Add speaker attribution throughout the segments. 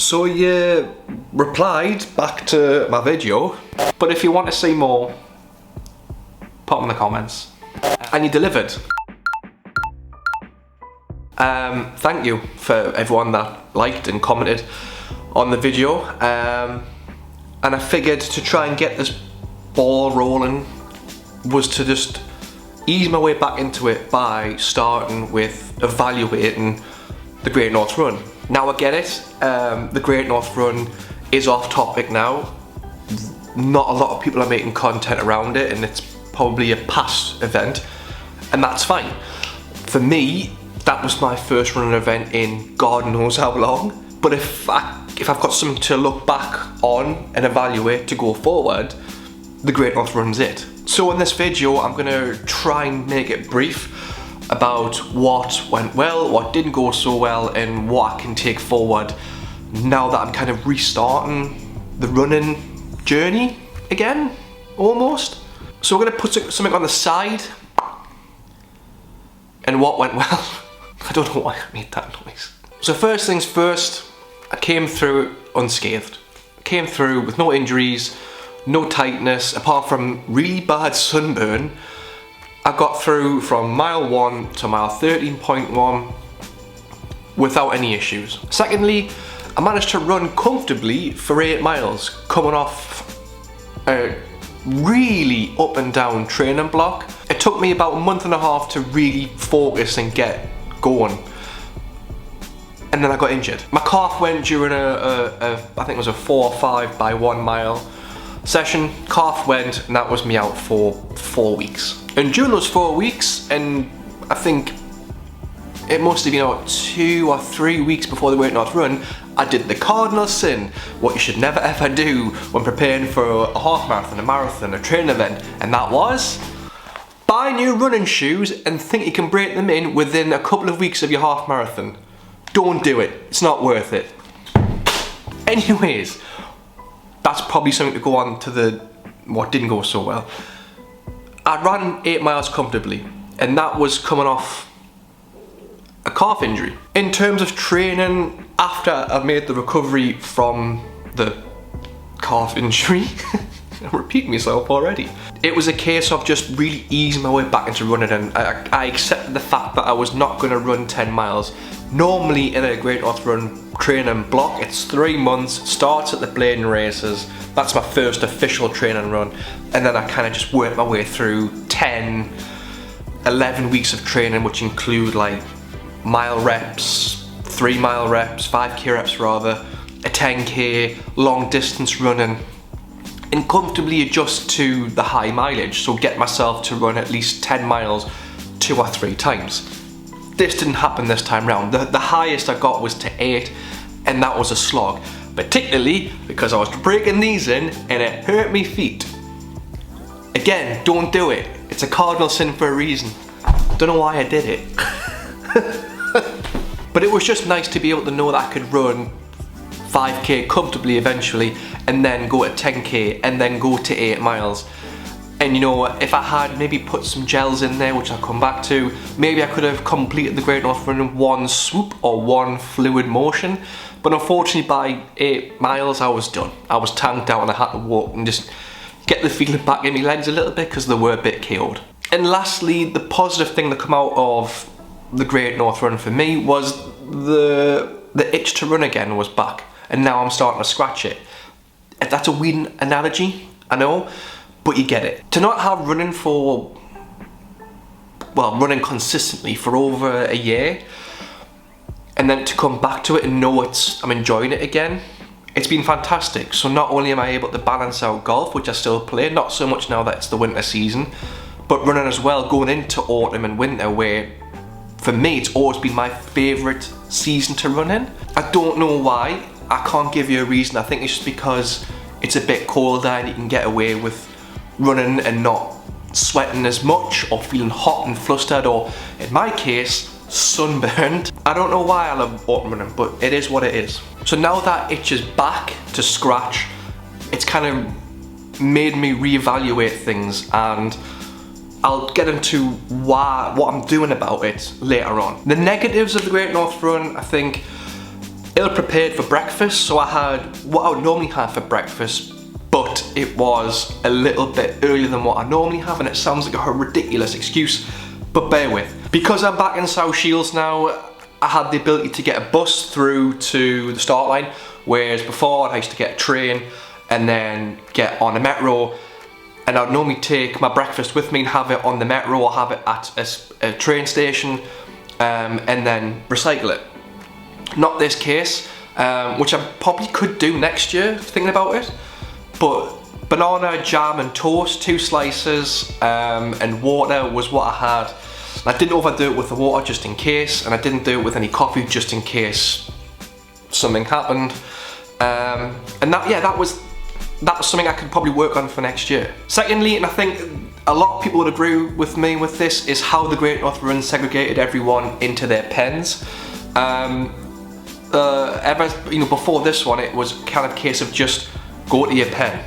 Speaker 1: So you replied back to my video, but if you want to see more, put them in the comments. And you delivered. Thank you for everyone that liked and commented on the video. And I figured to try and get this ball rolling was to just ease my way back into it by starting with evaluating the Great North Run. Now I get it, the Great North Run is off topic now. Not a lot of people are making content around it, and it's probably a past event, and that's fine. For me, that was my first running event in God knows how long, but if I've got something to look back on and evaluate to go forward, the Great North Run's it. So in this video, I'm gonna try and make it brief about what went well, what didn't go so well, and what I can take forward now that I'm kind of restarting the running journey again, almost. So we're gonna put something on the side, and what went well. I don't know why I made that noise. So first things first, I came through unscathed. I came through with no injuries, no tightness, apart from really bad sunburn. I got through from mile 1 to mile 13.1 without any issues. Secondly, I managed to run comfortably for 8 miles, coming off a really up and down training block. It took me about a month and a half to really focus and get going. And then I got injured. My calf went during I think it was a 4 or 5 by 1 mile session. Calf went, and that was me out for 4 weeks. And during those 4 weeks, and I think it must have been about 2 or 3 weeks before the Great North Run, I did the cardinal sin, what you should never ever do when preparing for a half marathon, a marathon, a training event, and that was buy new running shoes and think you can break them in within a couple of weeks of your half marathon. Don't do it, it's not worth it. Anyways, that's probably something to go on to the what didn't go so well. I ran 8 miles comfortably, and that was coming off a calf injury. In terms of training, after I made the recovery from the calf injury, I'm repeating myself already. It was a case of just really easing my way back into running, and I accepted the fact that I was not going to run 10 miles. Normally in a Great North Run training block, it's 3 months, starts at the Bladen races. That's my first official training run, and then I kind of just worked my way through 10, 11 weeks of training, which include like mile reps, 3 mile reps, 5k reps rather, a 10k, long distance running, and comfortably adjust to the high mileage, so get myself to run at least 10 miles 2 or 3 times. This didn't happen this time round. The highest I got was to 8, and that was a slog, particularly because I was breaking these in and it hurt me feet. Again, don't do it. It's a cardinal sin for a reason. Don't know why I did it. But it was just nice to be able to know that I could run 5k comfortably eventually, and then go to 10k, and then go to 8 miles. And you know, if I had maybe put some gels in there, which I'll come back to, maybe I could have completed the Great North Run in one swoop or one fluid motion. But unfortunately by 8 miles I was done. I was tanked out, and I had to walk and just get the feeling back in my legs a little bit because they were a bit KO'd. And lastly, the positive thing that came out of the Great North Run for me was the itch to run again was back. And now I'm starting to scratch it. That's a weird analogy, I know, but you get it. To not have running for, well, running consistently for over a year, and then to come back to it and know I'm enjoying it again, it's been fantastic. So not only am I able to balance out golf, which I still play, not so much now that it's the winter season, but running as well, going into autumn and winter, where for me it's always been my favourite season to run in. I don't know why, I can't give you a reason. I think it's just because it's a bit colder and you can get away with running and not sweating as much or feeling hot and flustered, or in my case, sunburned. I don't know why I love autumn running, but it is what it is. So now that itch is back to scratch, it's kind of made me reevaluate things, and I'll get into what I'm doing about it later on. The negatives of the Great North Run, I think, ill-prepared for breakfast, so I had what I would normally have for breakfast, but it was a little bit earlier than what I normally have, and it sounds like a ridiculous excuse, but bear with. Because I'm back in South Shields now, I had the ability to get a bus through to the start line, whereas before I used to get a train and then get on a metro, and I'd normally take my breakfast with me and have it on the metro or have it at a train station, and then recycle it. Not this case, which I probably could do next year, thinking about it, but banana, jam and toast, 2 slices, and water was what I had. I didn't overdo it with the water just in case, and I didn't do it with any coffee just in case something happened. And that was something I could probably work on for next year. Secondly, and I think a lot of people would agree with me with this, is how the Great North Run segregated everyone into their pens. Before this one, it was kind of a case of just go to your pen.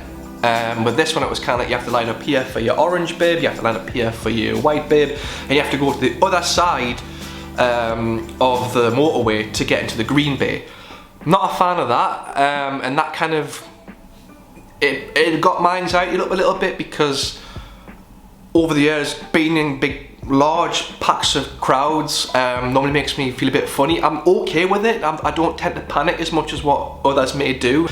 Speaker 1: With this one, it was kind of like you have to line up here for your orange bib, you have to line up here for your white bib, and you have to go to the other side of the motorway to get into the green bay. Not a fan of that, and that kind of it got my anxiety up a little bit, because over the years, being in large packs of crowds normally makes me feel a bit funny. I'm okay with it. I don't tend to panic as much as what others may do.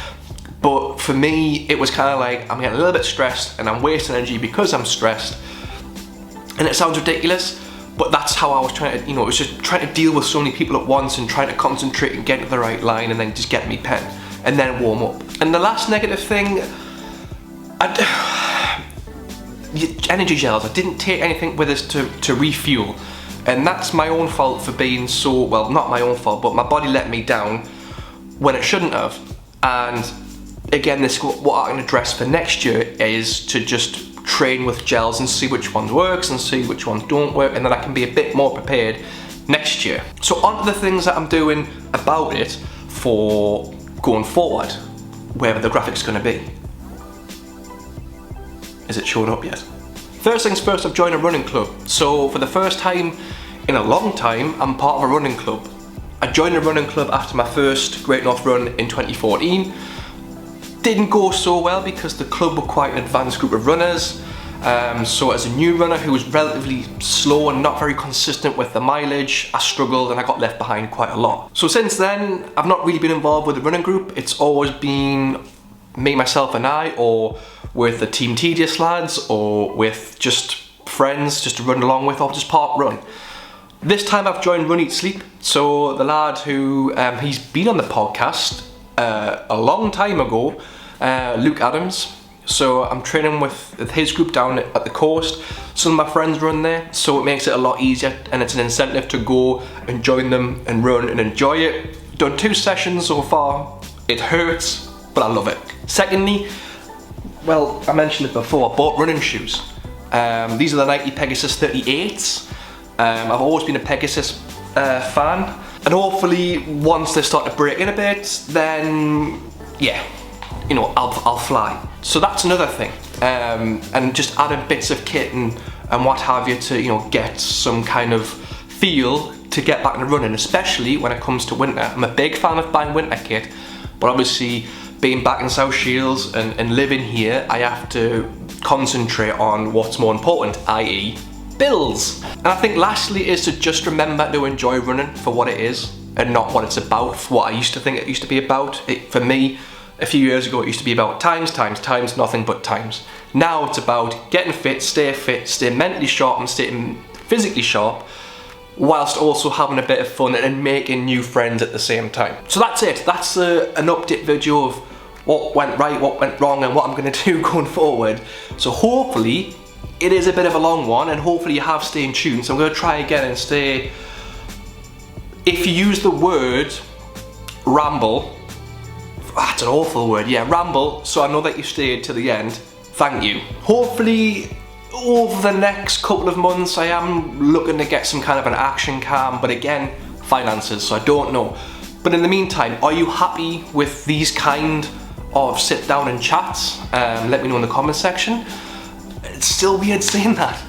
Speaker 1: But for me, it was kind of like, I'm getting a little bit stressed and I'm wasting energy because I'm stressed. And it sounds ridiculous, but that's how I was trying to, it was just trying to deal with so many people at once and trying to concentrate and get to the right line and then just get me pen and then warm up. And the last negative thing, energy gels. I didn't take anything with us to refuel. And that's my own fault for being so, well, not my own fault, but my body let me down when it shouldn't have. And again, what I'm going to address for next year is to just train with gels and see which ones works and see which ones don't work, and then I can be a bit more prepared next year. So on to the things that I'm doing about it for going forward, wherever the graphic's going to be. Is it showing up yet? First things first, I've joined a running club. So for the first time in a long time, I'm part of a running club. I joined a running club after my first Great North Run in 2014. Didn't go so well because the club were quite an advanced group of runners. So as a new runner who was relatively slow and not very consistent with the mileage, I struggled and I got left behind quite a lot. So since then, I've not really been involved with the running group. It's always been me, myself and I, or with the Team Tedious lads, or with just friends just to run along with, or just park run. This time I've joined Run Eat Sleep. So the lad who, he's been on the podcast a long time ago, Luke Adams. So I'm training with his group down at the coast. Some of my friends run there, so it makes it a lot easier, and it's an incentive to go and join them and run and enjoy it. Done 2 sessions so far. It hurts, but I love it. Secondly, well, I mentioned it before, I bought running shoes. These are the Nike Pegasus 38s. I've always been a Pegasus fan, and hopefully once they start to break in a bit, then yeah, I'll fly. So that's another thing, and just adding bits of kit and what have you to get some kind of feel to get back into running, especially when it comes to winter. I'm a big fan of buying winter kit, but obviously being back in South Shields and living here, I have to concentrate on what's more important, i.e. bills. And I think lastly is to just remember to enjoy running for what it is and not what it's about, for what I used to think it used to be about. For me, a few years ago, it used to be about times, nothing but times. Now it's about getting fit, stay mentally sharp and staying physically sharp, whilst also having a bit of fun and making new friends at the same time. So that's it. That's an update video of what went right, what went wrong, and what I'm going to do going forward. So hopefully it is a bit of a long one, and hopefully you have stayed tuned. So I'm going to try again and stay. If you use the word ramble, that's an awful word, yeah, ramble, so I know that you stayed to the end, thank you. Hopefully over the next couple of months I am looking to get some kind of an action cam, but again, finances, so I don't know. But in the meantime, are you happy with these kind of sit down and chats? Let me know in the comment section. It's still weird saying that,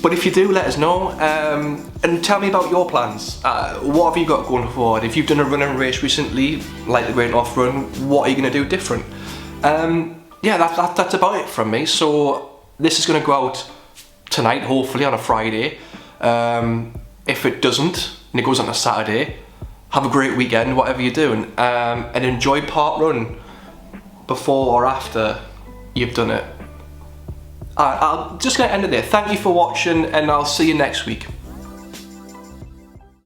Speaker 1: But if you do, let us know, and tell me about your plans. What have you got going forward? If you've done a running race recently, like the Great North Run, what are you going to do different? Yeah, that's about it from me. So this is going to go out tonight, hopefully on a Friday. If it doesn't, and it goes on a Saturday, have a great weekend, whatever you're doing, and enjoy Park Run before or after you've done it. I'm just going to end it there. Thank you for watching, and I'll see you next week.